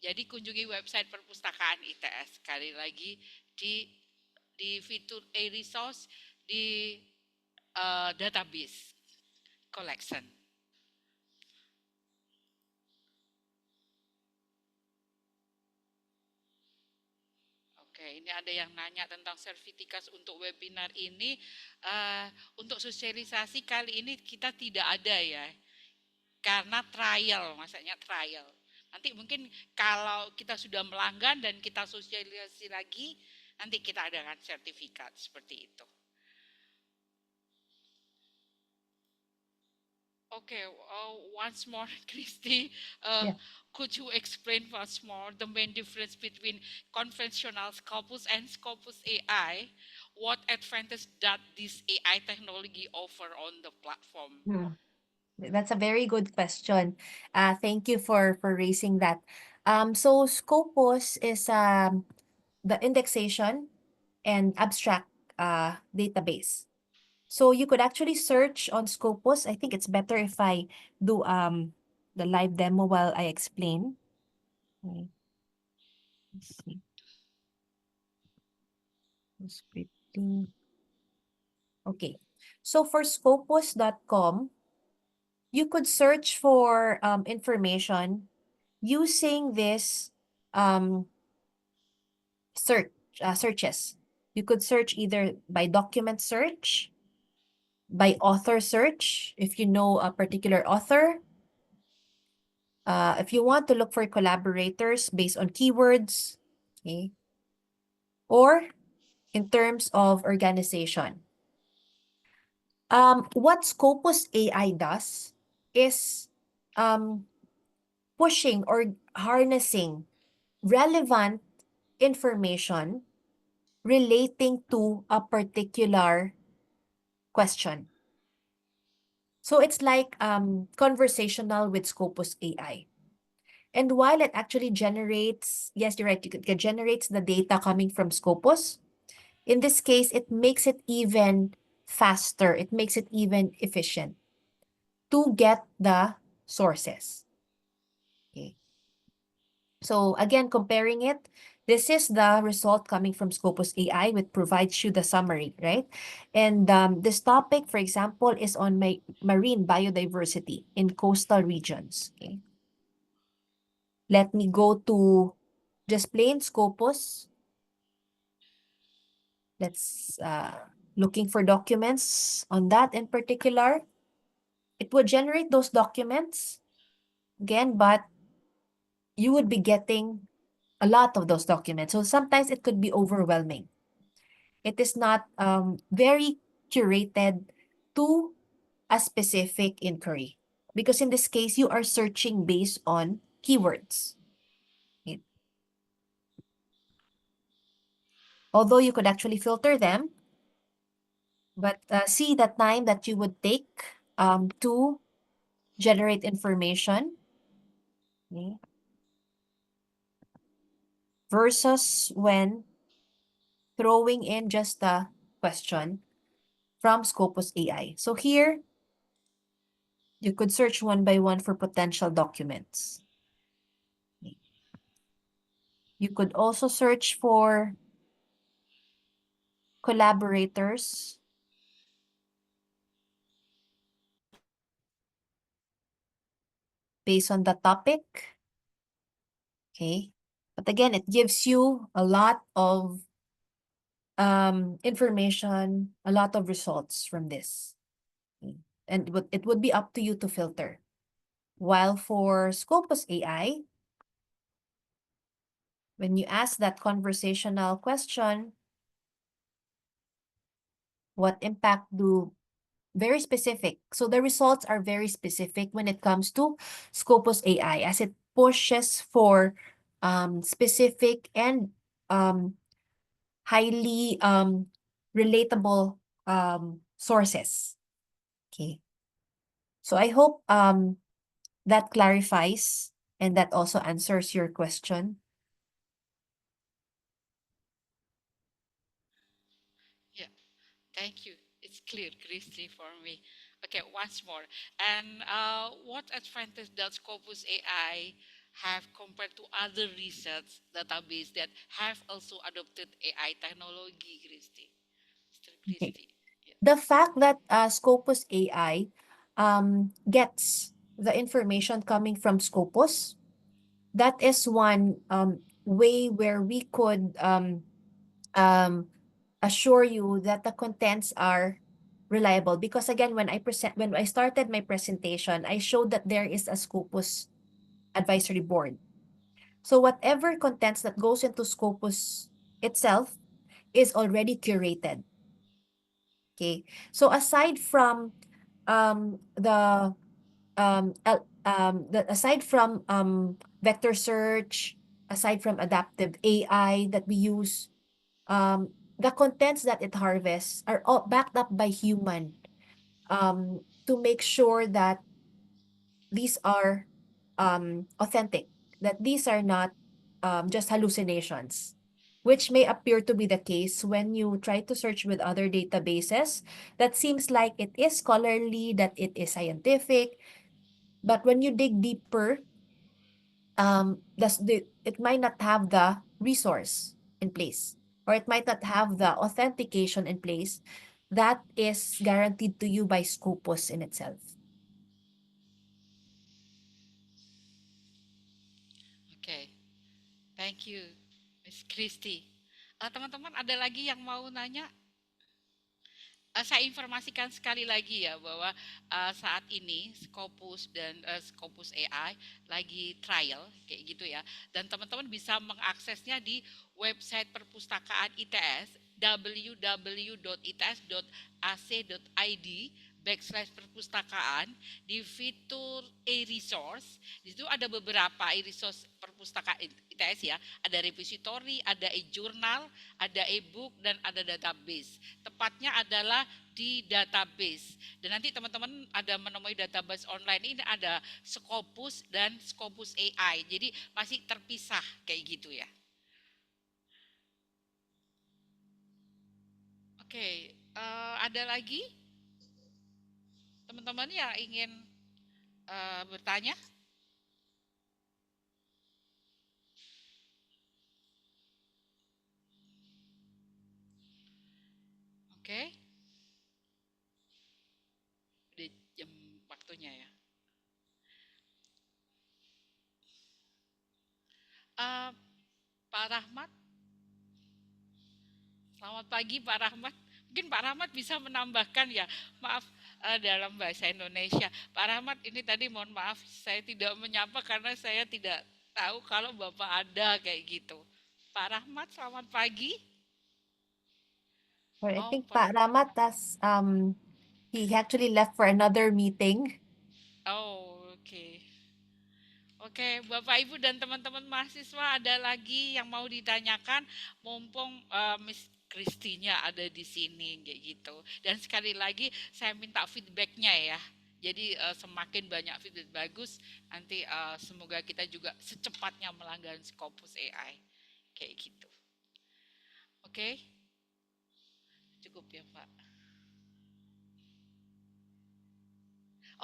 Jadi kunjungi website Perpustakaan ITS sekali lagi di fitur e-resource di database collection. Oke, ini ada yang nanya tentang sertifikat untuk webinar ini. Untuk sosialisasi kali ini kita tidak ada ya, karena trial, maksudnya trial. Nanti mungkin kalau kita sudah melanggan dan kita sosialisasi lagi, nanti kita adakan sertifikat seperti itu. Okay, once more, Christy, Yeah. could you explain once more the main difference between conventional Scopus and Scopus AI? What advantage does this AI technology offer on the platform? That's a very good question. Thank you for raising that. So Scopus is the indexation and abstract database. So you could actually search on Scopus. I think it's better if I do the live demo while I explain. Okay. Let's see. Scripting. Okay. So for scopus.com, you could search for information using this searches. You could search either by document search, by author search, if you know a particular author. If you want to look for collaborators based on keywords, okay, or in terms of organization. What Scopus AI does is pushing or harnessing relevant information relating to a particular question. So it's like conversational with Scopus AI. And while it actually generates, yes, you're right, it generates the data coming from Scopus. In this case, it makes it even faster. It makes it even efficient to get the sources. Okay. So again, comparing it, this is the result coming from Scopus AI, which provides you the summary, right? And this topic, for example, is on marine biodiversity in coastal regions. Okay. Let me go to just plain Scopus. Let's looking for documents on that in particular. It would generate those documents again, but you would be getting a lot of those documents. So sometimes it could be overwhelming. It is not very curated to a specific inquiry, because in this case, you are searching based on keywords. Okay. Although you could actually filter them, but see the time that you would take to generate information, okay, versus when throwing in just a question from Scopus AI. So here, you could search one by one for potential documents. Okay. You could also search for collaborators based on the topic. Okay. But again, it gives you a lot of information, a lot of results from this. Okay. And it would be up to you to filter. While for Scopus AI, when you ask that conversational question, what impact do very specific. So the results are very specific when it comes to Scopus AI, as it pushes for specific and highly relatable sources. Okay. So I hope that clarifies and that also answers your question. Yeah, thank you. It's clear, Christy, for me. Okay, once more. And what advantage does Scopus AI have compared to other research database that have also adopted AI technology, Christy? Mr. Okay. Christy. Yeah. The fact that Scopus AI gets the information coming from Scopus, that is one way where we could assure you that the contents are reliable. Because again, when I started my presentation, I showed that there is a Scopus advisory board. So whatever contents that goes into Scopus itself is already curated. Okay. So aside from aside from vector search, aside from adaptive AI that we use, the contents that it harvests are all backed up by human, to make sure that these are authentic, that these are not just hallucinations, which may appear to be the case when you try to search with other databases. That seems like it is scholarly, that it is scientific, but when you dig deeper, it might not have the resource in place, or it might not have the authentication in place that is guaranteed to you by Scopus in itself. Oke, thank you, Miss Christy. Teman-teman ada lagi yang mau nanya? Saya informasikan sekali lagi ya bahwa saat ini Scopus dan Scopus AI lagi trial kayak gitu ya, dan teman-teman bisa mengaksesnya di website Perpustakaan ITS www.its.ac.id/perpustakaan. Di fitur e-resource di situ ada beberapa e-resource perpustakaan ITS ya, ada repository, ada e-journal, ada e-book, dan ada database. Tepatnya adalah di database, dan nanti teman-teman ada menemui database online ini ada Scopus dan Scopus AI, jadi masih terpisah kayak gitu ya. Oke, ada lagi teman-teman yang ingin bertanya? Oke, udah jam waktunya ya. Pak Rahmat, selamat pagi Pak Rahmat. Mungkin Pak Rahmat bisa menambahkan ya, maaf dalam bahasa Indonesia. Pak Rahmat, ini tadi mohon maaf saya tidak menyapa karena saya tidak tahu kalau Bapak ada kayak gitu. Pak Rahmat, selamat pagi. Or I Oh, think Pak Rahmat he actually left for another meeting. Oh, oke. Oke, Bapak Ibu dan teman-teman mahasiswa, ada lagi yang mau ditanyakan, mumpung Miss Kristinya ada di sini kayak gitu. Dan sekali lagi saya minta feedbacknya ya. Jadi semakin banyak feedback bagus, nanti semoga kita juga secepatnya melanggar Scopus AI kayak gitu. Oke, cukup ya Pak.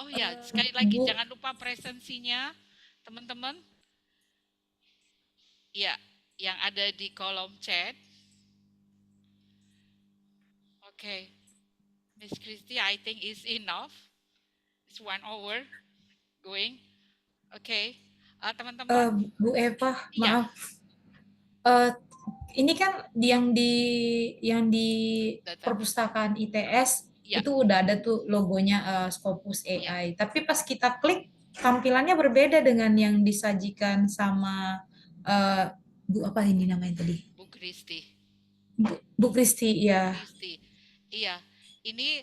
Oh ya, sekali lagi Bu, jangan lupa presensinya, teman-teman. Ya, yang ada di kolom chat. Oke, Miss Christy, I think is enough. It's 1 hour going. Oke, teman-teman. Bu Eva, Iya, maaf. Ini kan yang di data. perpustakaan ITS Iya, itu udah ada tuh logonya Scopus iya. AI. Tapi pas kita klik tampilannya berbeda dengan yang disajikan sama Bu apa ini namanya tadi? Bu Christy. Bu Kristi ya. Christy. Iya, ini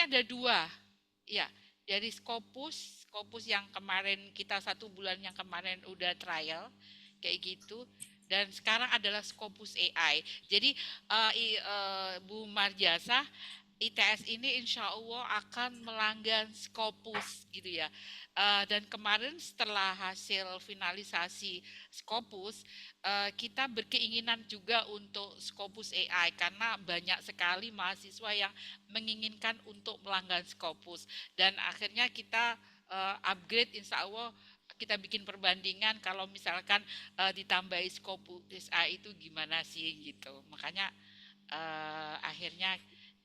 ada dua. Iya, dari Scopus yang kemarin kita 1 bulan yang kemarin udah trial kayak gitu. Dan sekarang adalah Scopus AI. Jadi Bu Marjasa, ITS ini insya Allah akan melanggar Scopus gitu ya. Dan kemarin setelah hasil finalisasi Scopus, kita berkeinginan juga untuk Scopus AI karena banyak sekali mahasiswa yang menginginkan untuk melanggar Scopus, dan akhirnya kita upgrade, insya Allah kita bikin perbandingan kalau misalkan ditambahi Scopus AI itu gimana sih gitu. Makanya akhirnya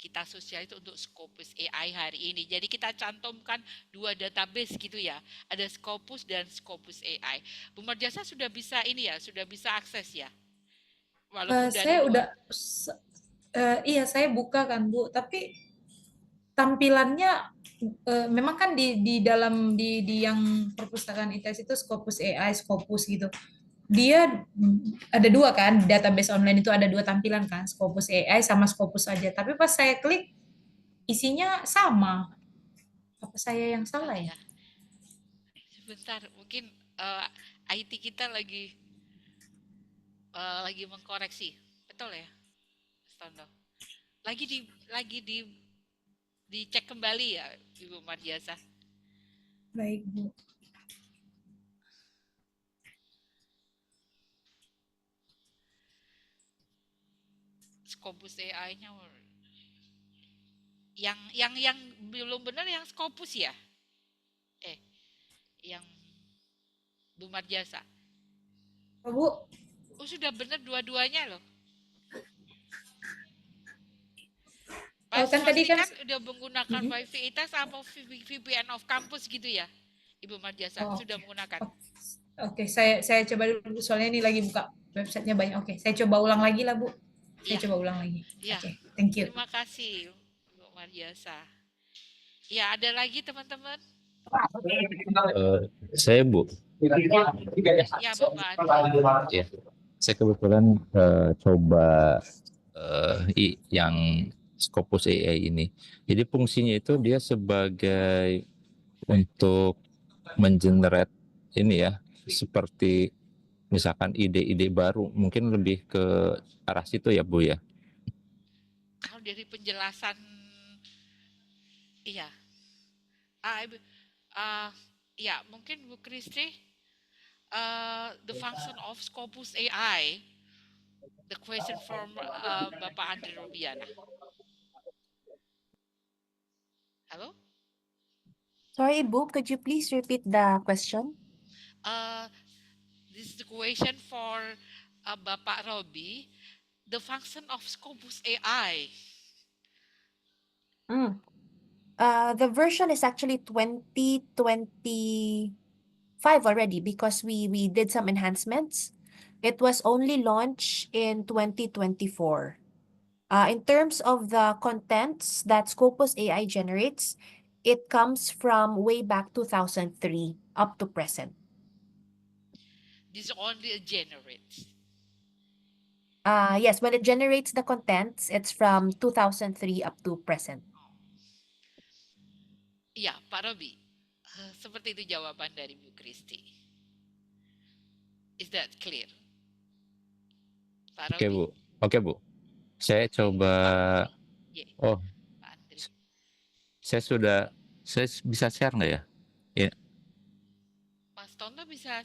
kita sosial itu untuk Scopus AI hari ini. Jadi kita cantumkan 2 database gitu ya. Ada Scopus dan Scopus AI. Bu Marjasa sudah bisa ini ya, sudah bisa akses ya. Walaupun dari Saya luar. udah iya saya buka kan Bu, tapi tampilannya memang kan di dalam di yang perpustakaan ITS itu Scopus AI, Scopus gitu. Dia ada dua kan, database online itu ada dua tampilan kan, Scopus AI sama Scopus aja. Tapi pas saya klik isinya sama. Apa saya yang salah Kali ya? ya. Sebentar, mungkin IT kita lagi mengkoreksi. Betul ya, Mas Tondo? Lagi dicek kembali ya, Ibu Mardiasa. Baik Bu. Scopus AI-nya yang belum benar yang Scopus ya? Yang Bu Mardiasa. Oh, Bu, Oh, sudah benar dua-duanya loh. kan tadi Pasti kan kan udah menggunakan Mm-mm. Wi-Fi ITS atau VPN of campus gitu ya, Ibu Mardiasa Oh, sudah oke. menggunakan. Oke, saya coba dulu soalnya ini lagi buka websitenya banyak. Oke, saya coba ulang lagi lah Bu. Saya Iya, coba ulang lagi. iya. Oke, thank you. Terima kasih, Bu Mardiasa. Ya, ada lagi teman-teman? Saya Bu, Ya, Bapak Andri. ya, saya kebetulan coba yang Scopus AI ini. Jadi fungsinya itu dia sebagai untuk mengenerate ini ya, seperti misalkan ide-ide baru, mungkin lebih ke arah situ ya Bu ya. Kalau dari penjelasan, iya. Ya, mungkin Bu Kristi, the function of Scopus AI, the question from Bapak Andri Robiana. Halo? Sorry, Ibu, could you please repeat the question? This is the question for Bapak Robi, the function of Scopus AI. The version is actually 2025 already because we did some enhancements. It was only launched in 2024. In terms of the contents that Scopus AI generates, it comes from way back 2003 up to present. This is only a generate. Yes, when it generates the contents, it's from 2003 up to present. Ya, Pak Robi, seperti itu jawaban dari Bu Kristi. Is that clear? Pak Oke Robi? Bu, oke Bu. Saya coba. Yeah. Oh, Pak Andri. saya bisa share nggak ya? Ya, Mas Tonto bisa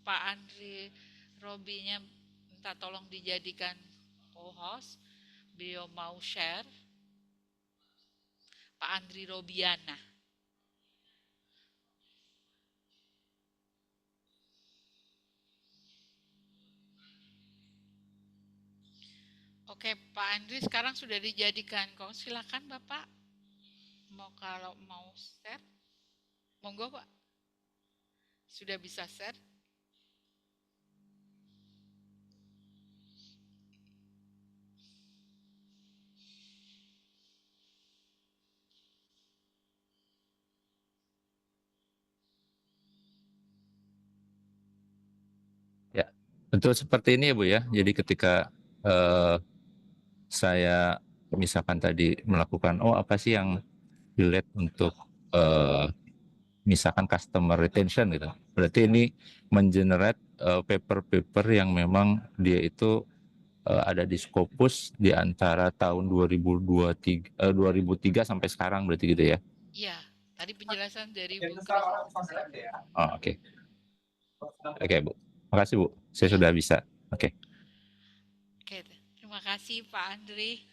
Pak Andri Robinya minta tolong dijadikan co-host. Beliau mau share. Pak Andri Robiana. Oke, Pak Andri sekarang sudah dijadikan co-host. Silakan Bapak. Kalau mau share, monggo Pak. Sudah bisa share. ya. Betul seperti ini ya Bu ya. Jadi ketika saya misalkan tadi melakukan, apa sih yang relate untuk misalkan customer retention gitu. Berarti ini mengenerate paper-paper yang memang dia itu ada di Scopus di antara tahun 2003 sampai sekarang berarti gitu ya. Iya, tadi penjelasan dari Bu Kristi. Oh, oke. Oke Bu. Makasih Bu. Saya Ya. sudah bisa. Oke. Oke, terima kasih Pak Andri.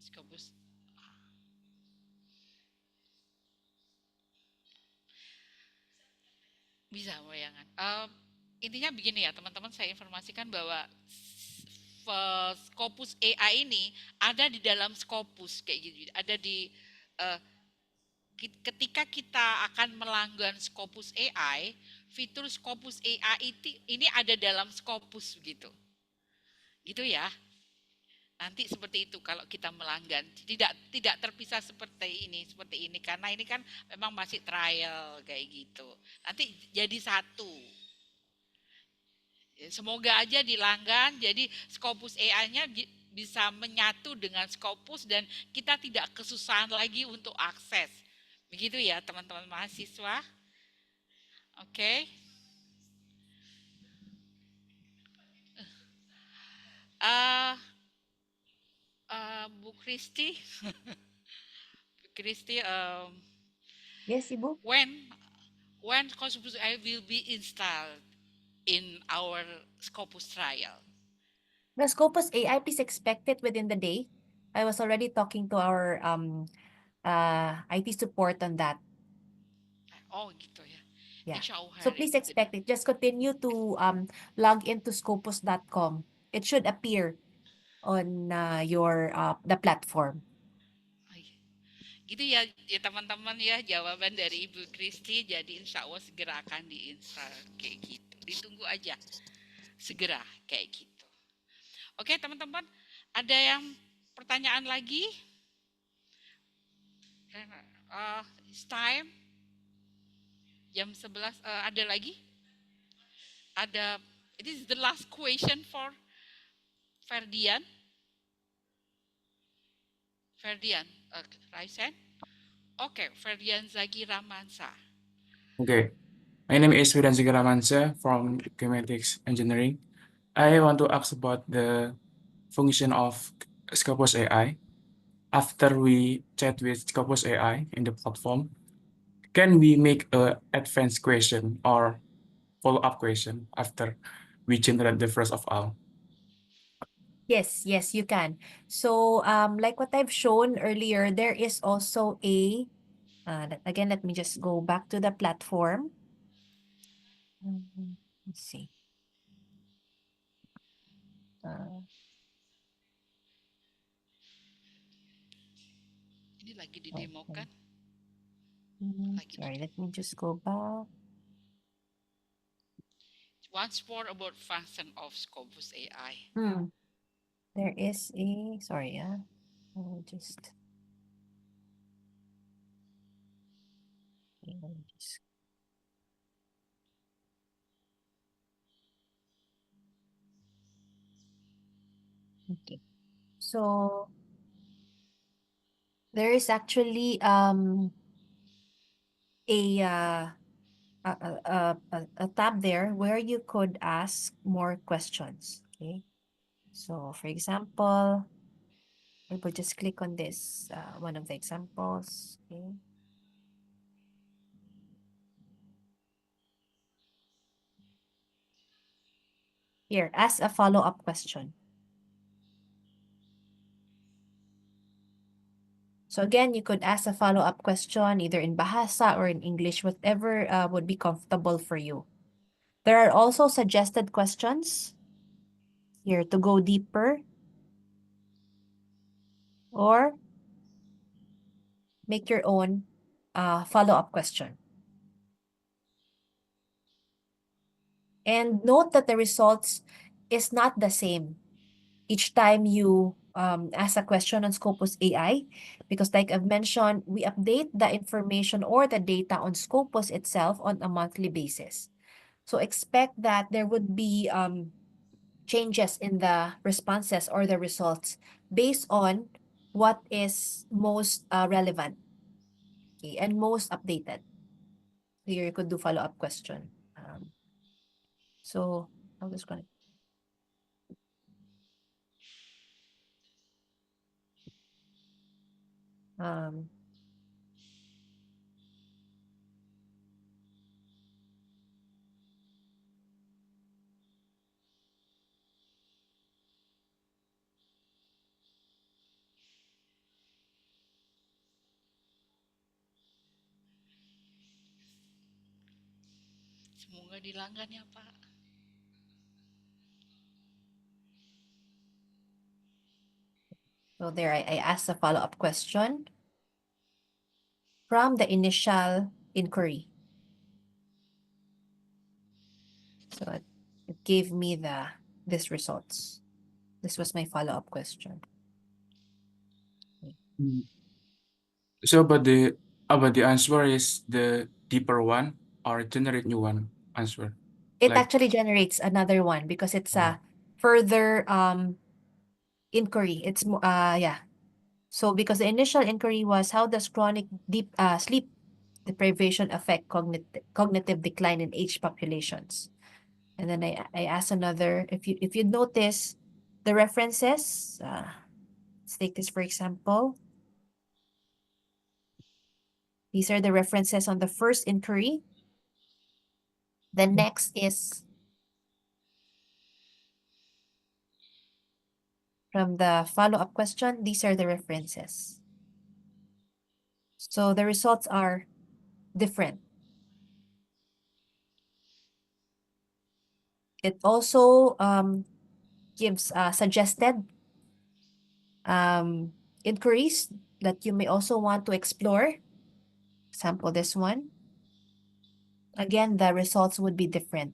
Scopus. Bisa bayangan. Intinya begini ya teman-teman, saya informasikan bahwa Scopus AI ini ada di dalam Scopus kayak gitu, ada di ketika kita akan melanggan Scopus AI, fitur Scopus AI ini ada dalam Scopus begitu. Gitu ya. Nanti seperti itu kalau kita melanggan. Tidak terpisah seperti ini karena ini kan memang masih trial kayak gitu. Nanti jadi satu. Semoga aja dilanggan, jadi Scopus AI-nya bisa menyatu dengan Scopus dan kita tidak kesusahan lagi untuk akses. Begitu ya teman-teman mahasiswa. Oke. Bu Kristi, Yes, Ibu. when Scopus AI will be installed in our Scopus trial? The Scopus AI, please expect it within the day. I was already talking to our IT support on that. Oh gitu ya. Yeah. Insya Allah So hari please ini expect it. Just continue to log into scopus.com. It should appear on your the platform. Gitu ya, teman-teman ya, jawaban dari Ibu Kristi. Jadi insya Allah segera akan diinstal kayak gitu. Ditunggu aja segera kayak gitu. Oke teman-teman, ada yang pertanyaan lagi? It's time jam 11. Ada lagi? Ada. This is the last question for Ferdian. Raisen. Okay, Ferdian Zaki Ramansa. Okay, my name is Widan Sigaramansa from Kinematics Engineering. I want to ask about the function of Scopus AI. After we chat with Scopus AI in the platform, can we make a advanced question or follow-up question after we generate the first of all? Yes, you can. So like what I've shown earlier, there is also a again, let me just go back to the platform. Let's see. Ini lagi didemokan. Sorry, let me just go back. Once more about function of Scopus AI. There is a, sorry, I'll just, okay. So there is actually a tab there where you could ask more questions. Okay. So for example, I will just click on this, one of the examples. Okay. Here, ask a follow-up question. So again, you could ask a follow-up question either in Bahasa or in English, whatever would be comfortable for you. There are also suggested questions here to go deeper or make your own follow-up question. And note that the results is not the same each time you ask a question on Scopus AI, because like I've mentioned, we update the information or the data on Scopus itself on a monthly basis. So expect that there would be changes in the responses or the results based on what is most relevant, okay, and most updated. Here you could do follow-up question. So I'm just gonna. Semoga dilanggan ya Pak. So there, I asked a follow-up question. from the initial inquiry. So it gave me these results. This was my follow-up question. So, but the answer is the deeper one or generate new one answer. It Like, actually generates another one because it's a further inquiry. It's yeah. So because the initial inquiry was how does chronic deep sleep deprivation affect cognitive decline in aged populations? And then I asked another, if you notice the references, let's take this for example. These are the references on the first inquiry. The next is from the follow-up question. These are the references. So the results are different. It also gives suggested inquiries that you may also want to explore. Example, this one. Again, the results would be different.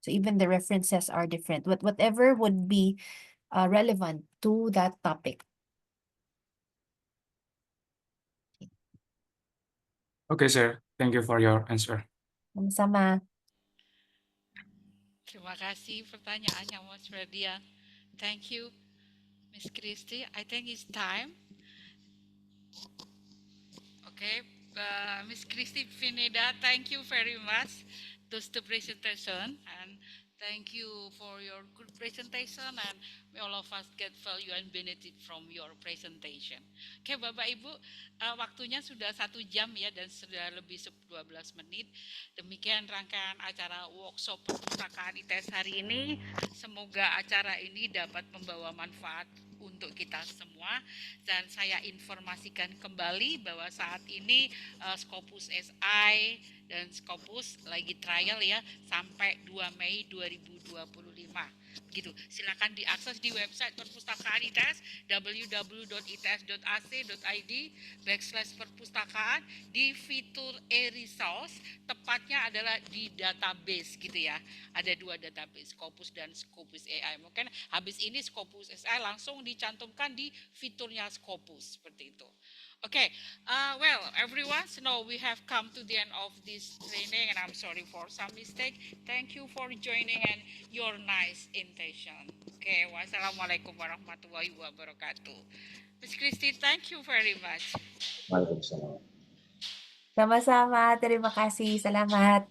So even the references are different. Whatever would be relevant to that topic. okay, sir. Thank you for your answer. Sama-sama. Terima kasih pertanyaannya Mas Ferdian. Thank you, Miss Christy. I think it's time. Okay, Miss Christy Pineda, thank you very much. That's the presentation, and thank you for your good presentation, and may all of us get value and benefit from your presentation. Oke, Bapak Ibu, waktunya sudah 1 jam ya, dan sudah lebih 12 menit. Demikian rangkaian acara workshop perpustakaan ITS hari ini. Semoga acara ini dapat membawa manfaat untuk kita semua, dan saya informasikan kembali bahwa saat ini Scopus AI dan Scopus lagi trial ya sampai 2 Mei 2025. Begitu. Silakan diakses di website Perpustakaan ITS www.its.ac.id/perpustakaan di fitur e-resource, tepatnya adalah di database gitu ya. Ada 2 database, Scopus dan Scopus AI. Mungkin habis ini Scopus AI langsung dicantumkan di fiturnya Scopus seperti itu. Okay, well, everyone, so now we have come to the end of this training, and I'm sorry for some mistake. Thank you for joining and your nice intention. Okay, wassalamualaikum warahmatullahi wabarakatuh. Miss Christy, thank you very much. Waalaikumsalam. Sama-sama. Terima kasih. Salamat.